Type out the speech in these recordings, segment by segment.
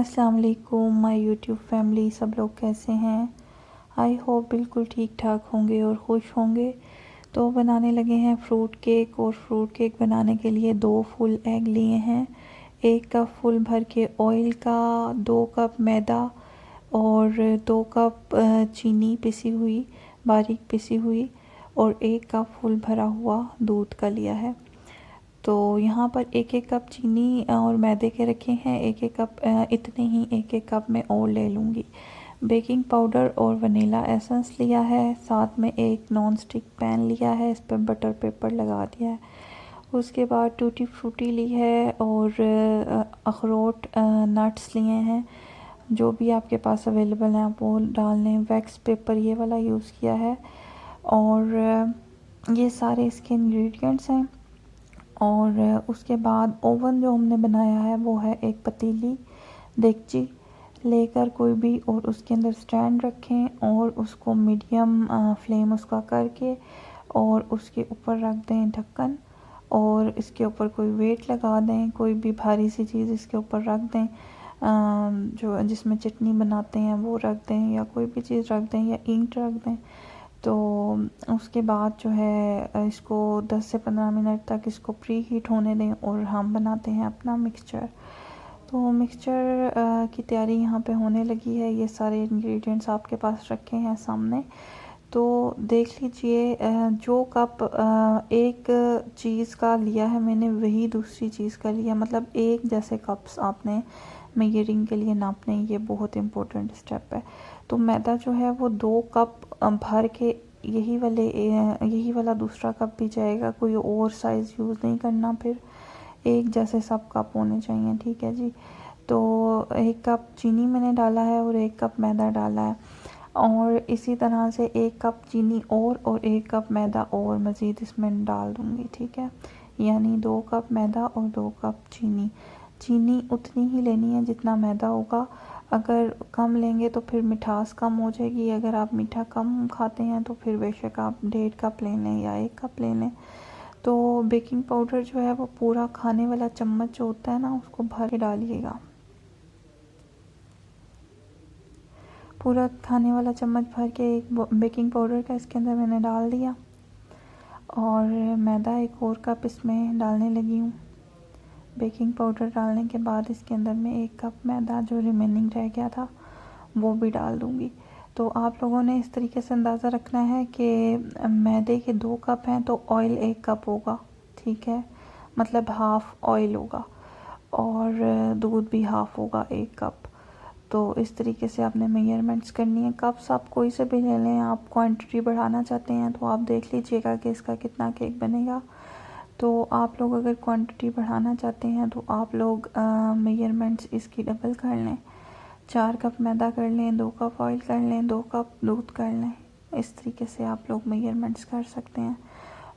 अस्सलाम वालेकुम my YouTube family, सब लोग कैसे हैं। आई होप बिल्कुल ठीक ठाक होंगे और खुश होंगे। तो बनाने लगे हैं फ्रूट केक। और फ्रूट केक बनाने के लिए 2 फुल एग लिए हैं, 1 कप फुल भर के ऑयल का, 2 कप मैदा और 2 कप चीनी पिसी हुई, बारीक पिसी हुई, और 1 कप फुल भरा हुआ दूध का लिया है। तो यहाँ पर 1-1 कप चीनी और मैदे के रखे हैं, 1-1 कप इतने ही 1-1 कप में और ले लूँगी। बेकिंग पाउडर और वनीला एसेंस लिया है, साथ में एक नॉन स्टिक पैन लिया है, इस पर बटर पेपर लगा दिया है। उसके बाद टूटी फ्रूटी ली है और अखरोट नट्स लिए हैं, जो भी आपके पास अवेलेबल हैं आप वो डाल लें। वैक्स पेपर ये वाला यूज़ किया है। और ये सारे इसके इंग्रेडिएंट्स हैं। और उसके बाद ओवन जो हमने बनाया है वो है एक पतीली देगची लेकर कोई भी, और उसके अंदर स्टैंड रखें और उसको मीडियम फ्लेम उसका करके और उसके ऊपर रख दें ढक्कन, और इसके ऊपर कोई वेट लगा दें, कोई भी भारी सी चीज़ इसके ऊपर रख दें, जो जिसमें चटनी बनाते हैं वो रख दें, या कोई भी चीज़ रख दें, या ईंट रख दें। तो उसके बाद जो है इसको 10 से 15 मिनट तक इसको प्री हीट होने दें और हम बनाते हैं अपना मिक्सचर। तो मिक्सचर की तैयारी यहाँ पे होने लगी है। ये सारे इंग्रेडिएंट्स आपके पास रखे हैं सामने, तो देख लीजिए। जो कप एक चीज़ का लिया है मैंने, वही दूसरी चीज़ का लिया, मतलब एक जैसे कप्स आपने मेजरिंग के लिए नापने, ये बहुत इम्पोर्टेंट स्टेप है। तो मैदा जो है वो 2 कप भर के, यही वाला दूसरा कप भी जाएगा, कोई और साइज़ यूज़ नहीं करना, फिर एक जैसे सब कप होने चाहिए, ठीक है जी। तो 1 कप चीनी मैंने डाला है और 1 कप मैदा डाला है, और इसी तरह से 1 कप चीनी और 1 कप मैदा और मज़ीद इसमें डाल दूँगी, ठीक है। यानी 2 कप मैदा और 2 कप चीनी। चीनी उतनी ही लेनी है जितना मैदा होगा, अगर कम लेंगे तो फिर मिठास कम हो जाएगी, अगर आप मीठा कम खाते हैं तो फिर बेशक आप 1.5 कप ले लें या 1 कप ले लें। तो बेकिंग पाउडर जो है वो पूरा खाने वाला चम्मच जो होता है ना, उसको भर के डालिएगा। पूरा खाने वाला चम्मच भर के एक बेकिंग पाउडर का इसके अंदर मैंने डाल दिया, और मैदा 1 और कप इसमें डालने लगी हूँ। बेकिंग पाउडर डालने के बाद इसके अंदर मैं 1 कप मैदा जो रिमेनिंग रह गया था वो भी डाल दूँगी। तो आप लोगों ने इस तरीके से अंदाज़ा रखना है कि मैदे के 2 कप हैं तो ऑयल 1 कप होगा, ठीक है, मतलब हाफ़ ऑयल होगा, और दूध भी हाफ़ होगा 1 कप। तो इस तरीके से आपने मेजरमेंट्स करनी है। कप्स आप कोई से भी ले लें, आप क्वांटिटी बढ़ाना चाहते हैं तो आप देख लीजिएगा कि इसका कितना केक बनेगा। तो आप लोग अगर क्वांटिटी बढ़ाना चाहते हैं तो आप लोग मेजरमेंट्स इसकी डबल कर लें, 4 कप मैदा कर लें, 2 कप ऑयल कर लें, 2 कप दूध कर लें। इस तरीके से आप लोग मेजरमेंट्स कर सकते हैं।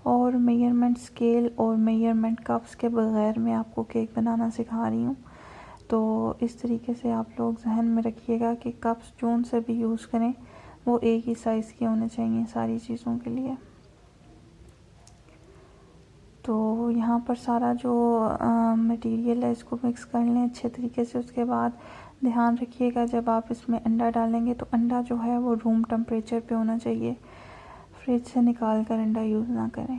और मेजरमेंट स्केल और मेजरमेंट कप्स के बगैर मैं आपको केक बनाना सिखा रही हूँ। तो इस तरीके से आप लोग जहन में रखिएगा कि कप्स जोन से भी यूज़ करें वो एक ही साइज़ के होने चाहिए सारी चीज़ों के लिए। तो यहाँ पर सारा जो मटेरियल है इसको मिक्स कर लें अच्छे तरीके से। उसके बाद ध्यान रखिएगा जब आप इसमें अंडा डालेंगे तो अंडा जो है वो रूम टेम्परेचर पे होना चाहिए, फ्रिज से निकाल कर अंडा यूज़ ना करें।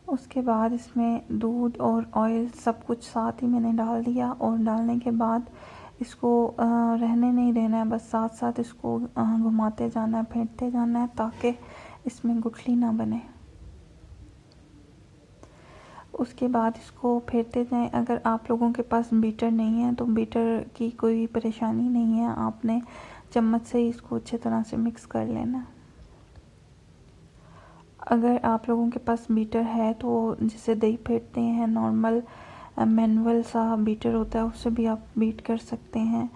उसके बाद इसमें दूध और ऑयल सब कुछ साथ ही मैंने डाल दिया, और डालने के बाद इसको रहने नहीं देना है, बस साथ साथ इसको घुमाते जाना है, फेंटते जाना है, ताकि इसमें गुठली ना बने। उसके बाद इसको फेंटते जाएं। अगर आप लोगों के पास बीटर नहीं है तो बीटर की कोई परेशानी नहीं है, आपने चम्मच से ही इसको अच्छी तरह से मिक्स कर लेना। अगर आप लोगों के पास बीटर है तो जिसे दही फेंटते हैं, नॉर्मल मैनुअल सा बीटर होता है, उससे भी आप बीट कर सकते हैं।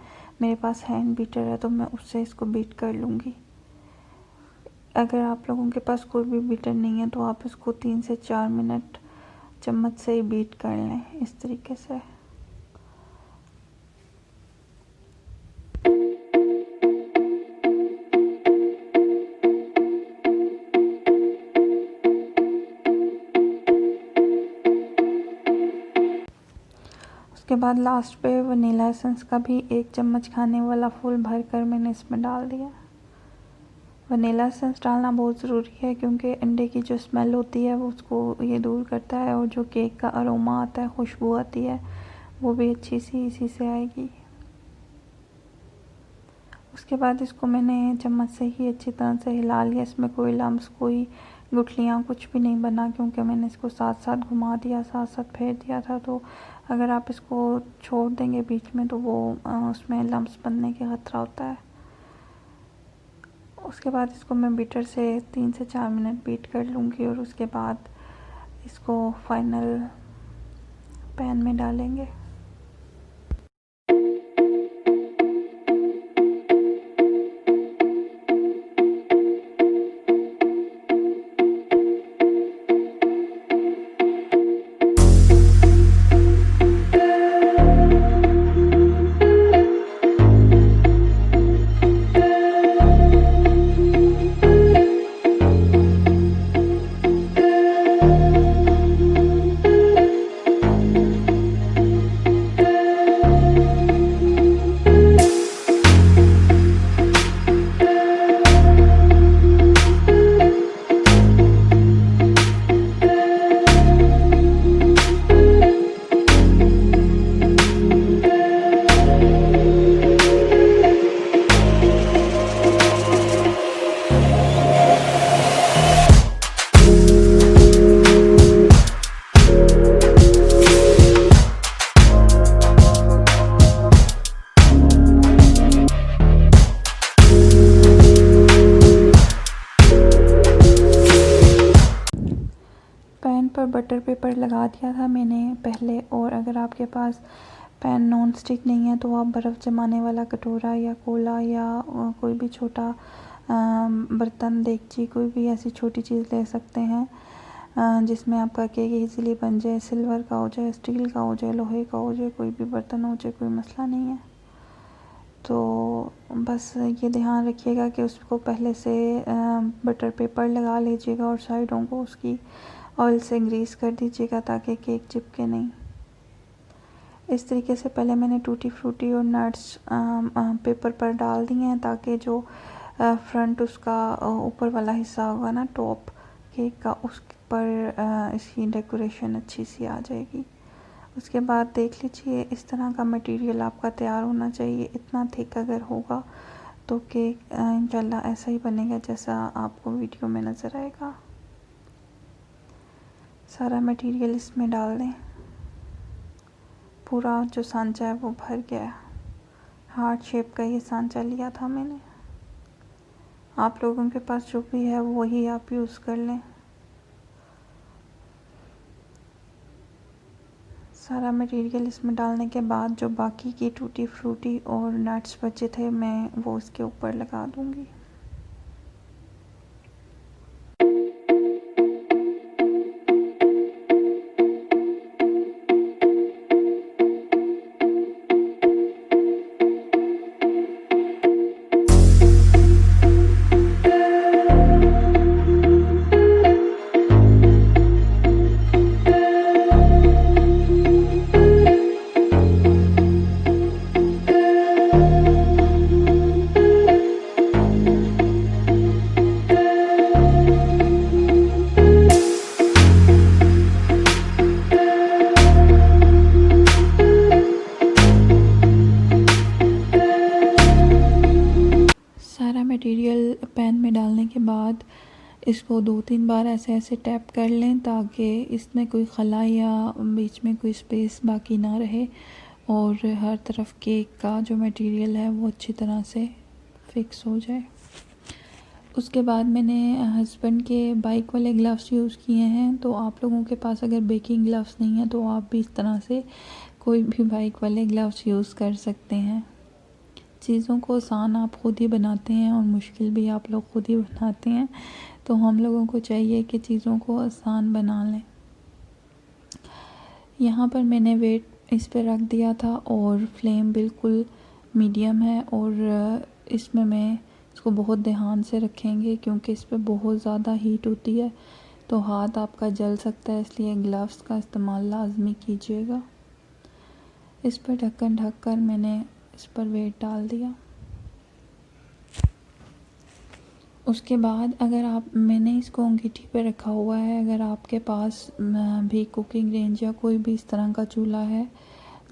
मेरे पास हैंड बीटर है तो मैं उससे इसको बीट कर लूँगी। अगर आप लोगों के पास कोई भी बीटर नहीं है तो आप इसको 3 से 4 मिनट चम्मच से ही बीट कर लें इस तरीके से। उसके बाद लास्ट पे वनीला एसेंस का भी 1 चम्मच खाने वाला फुल भर कर मैंने इसमें डाल दिया। वनीला एसेंस डालना बहुत ज़रूरी है क्योंकि अंडे की जो स्मेल होती है वो उसको ये दूर करता है, और जो केक का अरोमा आता है, खुशबू आती है, वो भी अच्छी सी इसी से आएगी। उसके बाद इसको मैंने चम्मच से ही अच्छी तरह से हिला लिया। इसमें कोई लम्स, कोई गुठलियाँ कुछ भी नहीं बना क्योंकि मैंने इसको साथ साथ घुमा दिया, साथ साथ फेर दिया था। तो अगर आप इसको छोड़ देंगे बीच में तो वो उसमें लम्स बनने के ख़तरा होता है। उसके बाद इसको मैं बीटर से 3 से 4 मिनट बीट कर लूँगी और उसके बाद इसको फाइनल पैन में डालेंगे। पैन पर बटर पेपर लगा दिया था मैंने पहले, और अगर आपके पास पैन नॉन स्टिक नहीं है तो आप बर्फ़ जमाने वाला कटोरा या कोला या कोई भी छोटा बर्तन, देगची, कोई भी ऐसी छोटी चीज़ ले सकते हैं जिसमें आपका केक इजीली बन जाए। सिल्वर का हो जाए, स्टील का हो जाए, लोहे का हो जाए, कोई भी बर्तन हो जाए, कोई मसला नहीं है। तो बस ये ध्यान रखिएगा कि उसको पहले से बटर पेपर लगा लीजिएगा और साइडों को उसकी ऑयल से ग्रीस कर दीजिएगा ताकि केक चिपके नहीं। इस तरीके से पहले मैंने टूटी फ्रूटी और नट्स पेपर पर डाल दिए हैं ताकि जो फ्रंट उसका ऊपर वाला हिस्सा होगा ना, टॉप केक का, उस पर इसकी डेकोरेशन अच्छी सी आ जाएगी। उसके बाद देख लीजिए इस तरह का मटेरियल आपका तैयार होना चाहिए। इतना थिक अगर होगा तो केक इंशाल्लाह ऐसा ही बनेगा जैसा आपको वीडियो में नज़र आएगा। सारा मटेरियल इसमें डाल दें। पूरा जो सांचा है वो भर गया। हार्ट शेप का ये सांचा लिया था मैंने। आप लोगों के पास जो भी है वही आप यूज़ कर लें। सारा मटेरियल इसमें डालने के बाद जो बाकी की टूटी फ्रूटी और नट्स बचे थे मैं वो इसके ऊपर लगा दूँगी। मटेरियल पैन में डालने के बाद इसको 2-3 बार ऐसे ऐसे टैप कर लें ताकि इसमें कोई खला या बीच में कोई स्पेस बाकी ना रहे और हर तरफ केक का जो मटेरियल है वो अच्छी तरह से फिक्स हो जाए। उसके बाद मैंने हस्बैंड के बाइक वाले ग्लव्स यूज़ किए हैं। तो आप लोगों के पास अगर बेकिंग ग्लव्स नहीं है तो आप भी इस तरह से कोई भी बाइक वाले ग्लव्स यूज़ कर सकते हैं। चीज़ों को आसान आप ख़ुद ही बनाते हैं और मुश्किल भी आप लोग ख़ुद ही बनाते हैं, तो हम लोगों को चाहिए कि चीज़ों को आसान बना लें। यहाँ पर मैंने वेट इस पर रख दिया था और फ्लेम बिल्कुल मीडियम है और इसमें मैं इसको बहुत ध्यान से रखेंगे क्योंकि इस पर बहुत ज़्यादा हीट होती है तो हाथ आपका जल सकता है, इसलिए ग्लव्स का इस्तेमाल लाजमी कीजिएगा। इस पर ढक्कन ढक कर मैंने इस पर वेट डाल दिया। उसके बाद अगर मैंने इसको अंगीठी पे रखा हुआ है, अगर आपके पास भी कुकिंग रेंज या कोई भी इस तरह का चूल्हा है,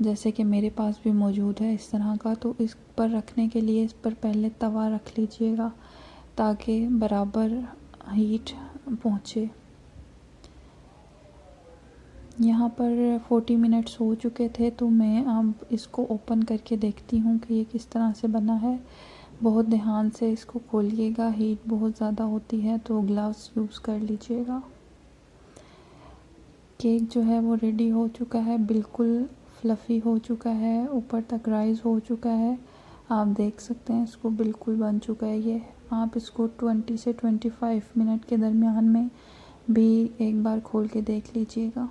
जैसे कि मेरे पास भी मौजूद है इस तरह का, तो इस पर रखने के लिए इस पर पहले तवा रख लीजिएगा ताकि बराबर हीट पहुँचे। यहाँ पर 40 मिनट्स हो चुके थे, तो मैं अब इसको ओपन करके देखती हूँ कि ये किस तरह से बना है। बहुत ध्यान से इसको खोलिएगा, हीट बहुत ज़्यादा होती है तो ग्लव्स यूज़ कर लीजिएगा। केक जो है वो रेडी हो चुका है, बिल्कुल फ्लफ़ी हो चुका है, ऊपर तक राइज़ हो चुका है। आप देख सकते हैं इसको बिल्कुल बन चुका है ये। आप इसको 20 से 25 मिनट के दरमियान में भी एक बार खोल के देख लीजिएगा।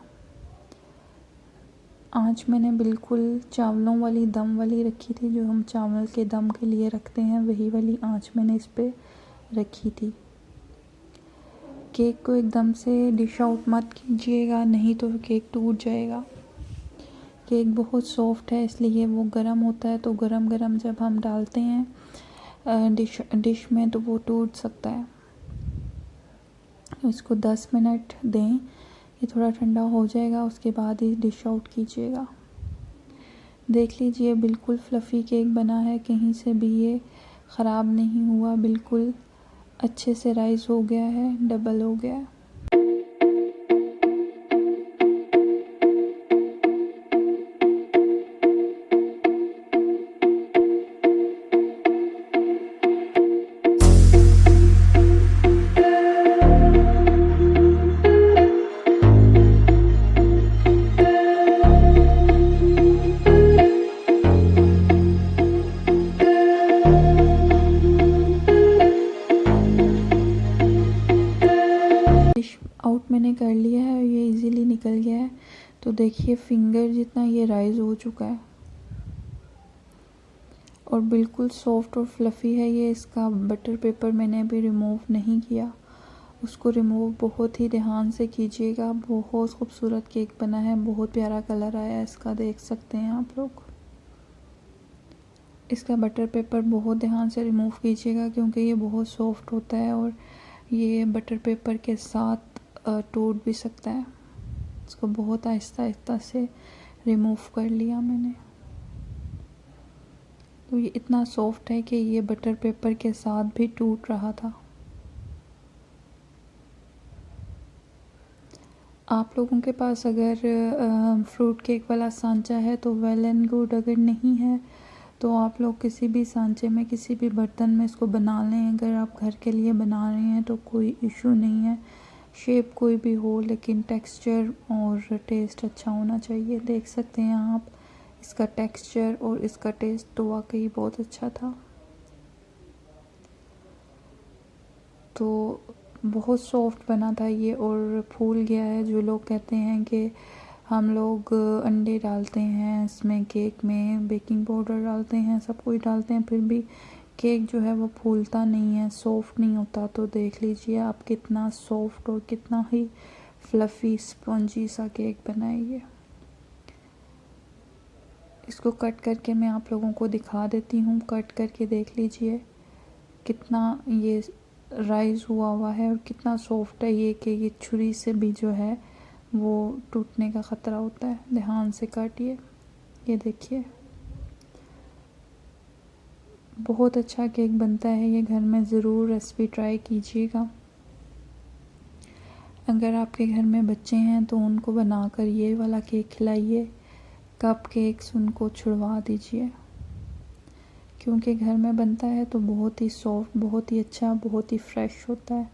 आँच मैंने बिल्कुल चावलों वाली दम वाली रखी थी, जो हम चावल के दम के लिए रखते हैं, वही वाली आँच मैंने इस पे रखी थी। केक को एकदम से डिश आउट मत कीजिएगा, नहीं तो केक टूट जाएगा। केक बहुत सॉफ्ट है इसलिए वो गर्म होता है, तो गरम गरम जब हम डालते हैं डिश में तो वो टूट सकता है। इसको 10 मिनट दें, ये थोड़ा ठंडा हो जाएगा, उसके बाद ही डिश आउट कीजिएगा। देख लीजिए बिल्कुल फ्लफ़ी केक बना है, कहीं से भी ये ख़राब नहीं हुआ, बिल्कुल अच्छे से राइज़ हो गया है, डबल हो गया है। डिश आउट मैंने कर लिया है, ये इजीली निकल गया है। तो देखिए फिंगर जितना ये राइज़ हो चुका है और बिल्कुल सॉफ्ट और फ्लफ़ी है ये। इसका बटर पेपर मैंने अभी रिमूव नहीं किया, उसको रिमूव बहुत ही ध्यान से कीजिएगा। बहुत खूबसूरत केक बना है, बहुत प्यारा कलर आया है इसका, देख सकते हैं आप लोग। इसका बटर पेपर बहुत ध्यान से रिमूव कीजिएगा क्योंकि ये बहुत सॉफ्ट होता है और ये बटर पेपर के साथ टूट भी सकता है। इसको बहुत आहिस्ता आहिस्ता से रिमूव कर लिया मैंने। तो ये इतना सॉफ्ट है कि ये बटर पेपर के साथ भी टूट रहा था। आप लोगों के पास अगर फ्रूट केक वाला सांचा है तो वेल एंड गुड, अगर नहीं है तो आप लोग किसी भी सांचे में, किसी भी बर्तन में इसको बना लें। अगर आप घर के लिए बना रहे हैं तो कोई इशू नहीं है, शेप कोई भी हो, लेकिन टेक्सचर और टेस्ट अच्छा होना चाहिए। देख सकते हैं आप, इसका टेक्सचर और इसका टेस्ट तो वाकई बहुत अच्छा था। तो बहुत सॉफ्ट बना था ये और फूल गया है। जो लोग कहते हैं कि हम लोग अंडे डालते हैं इसमें, केक में बेकिंग पाउडर डालते हैं, सब कुछ डालते हैं, फिर भी केक जो है वो फूलता नहीं है, सॉफ्ट नहीं होता। तो देख लीजिए आप कितना सॉफ्ट और कितना ही फ्लफ़ी स्पंजी सा केक बना है ये। इसको कट करके मैं आप लोगों को दिखा देती हूँ। कट करके देख लीजिए कितना ये राइज़ हुआ है और कितना सॉफ्ट है ये कि ये छुरी से भी जो है वो टूटने का ख़तरा होता है। ध्यान से काटिए, ये देखिए बहुत अच्छा केक बनता है ये। घर में ज़रूर रेसिपी ट्राई कीजिएगा। अगर आपके घर में बच्चे हैं तो उनको बनाकर ये वाला केक खिलाइए। कप केक्स उनको छुड़वा दीजिए, क्योंकि घर में बनता है तो बहुत ही सॉफ्ट, बहुत ही अच्छा, बहुत ही फ्रेश होता है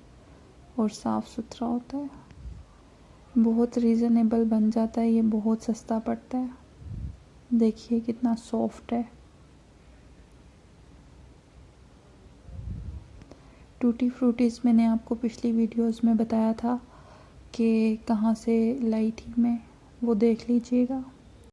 और साफ़ सुथरा होता है। बहुत रीज़नेबल बन जाता है ये, बहुत सस्ता पड़ता है। देखिए कितना सॉफ्ट है। टूटी फ्रूटीज़ मैंने आपको पिछली वीडियोस में बताया था कि कहाँ से लाई थी मैं, वो देख लीजिएगा।